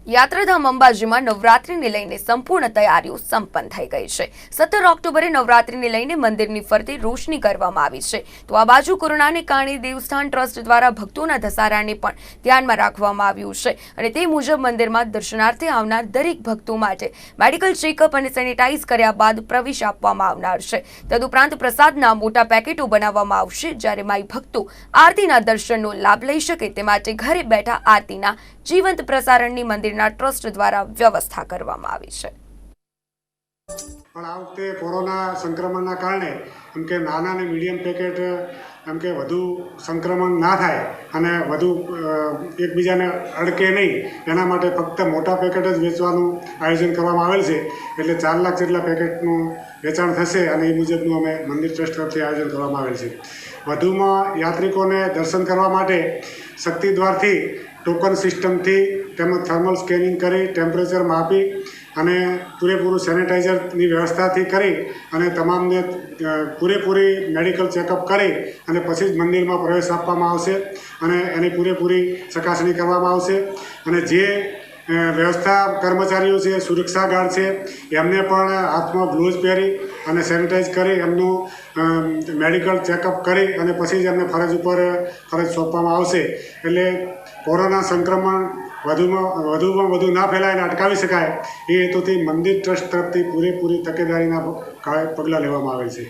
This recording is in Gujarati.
યાત્રાધામ અંબાજીમાં નવરાત્રિને લઈને સંપૂર્ણ તૈયારીઓ સંપન્ન થઈ ગઈ છે। 17 ઓક્ટોબરે નવરાત્રિને લઈને મંદિરની ફરતે રોશની કરવામાં આવી છે। તો આ બાજુ કોરોનાને કારણે દેવસ્થાન ટ્રસ્ટ દ્વારા ભક્તોના ધસારાને પણ ધ્યાનમાં રાખવામાં આવ્યું છે અને તે મુજબ મંદિરમાં દર્શનાર્થે આવનાર દરેક ભક્તો માટે મેડિકલ ચેકઅપ અને સેનિટાઈઝ કર્યા બાદ પ્રવેશ આપવામાં આવનાર છે। તદુપરાંત પ્રસાદના મોટા પેકેટો બનાવવામાં આવશે, જ્યારે માઈ ભક્તો આરતીના દર્શનનો લાભ લઈ શકે તે માટે ઘરે બેઠા આરતીના જીવંત પ્રસારણની મંદિરના ટ્રસ્ટ દ્વારા વ્યવસ્થા કરવામાં આવી છે। પણ આ વખતે કોરોના સંક્રમણના કારણે એમ કે નાના અને મીડિયમ પેકેટ એમ કે વધુ સંક્રમણ ના થાય અને વધુ એકબીજાને અડકે નહીં એના માટે ફક્ત મોટા પેકેટ જ વેચવાનું આયોજન કરવામાં આવેલ છે। એટલે 4 લાખ જેટલા પેકેટનું વેચાણ થશે અને એ મુજબનું અમે મંદિર ટ્રસ્ટ તરફથી આયોજન કરવામાં આવેલ છે। વધુમાં યાત્રિકોને દર્શન કરવા માટે શક્તિદ્વારથી ટોકન સિસ્ટમથી તેમજ થર્મલ સ્કેનિંગ કરી ટેમ્પરેચર માપી અને પૂરેપૂરું સેનિટાઈઝરની વ્યવસ્થાથી કરી અને તમામને પૂરેપૂરી મેડિકલ ચેકઅપ કરી અને પછી જ મંદિરમાં પ્રવેશ આપવામાં આવશે અને એની પૂરેપૂરી ચકાસણી કરવામાં આવશે। અને જે વ્યવસ્થા કર્મચારીઓ છે, સુરક્ષા ગાર્ડ છે, એમને પણ હાથમાં ગ્લોવ્સ પહેરી અને સેનિટાઈઝ કરી એમનું મેડિકલ ચેકઅપ કરી અને પછી જ એમને ફરજ ઉપર ફરજ સોંપવામાં આવશે। એટલે કોરોના સંક્રમણ વધુમાં વધુ ના ફેલાય અને અટકાવી શકાય એ હેતુથી મંદિર ટ્રસ્ટ તરફથી પૂરેપૂરી તકેદારીના પગલાં લેવામાં આવેલ છે।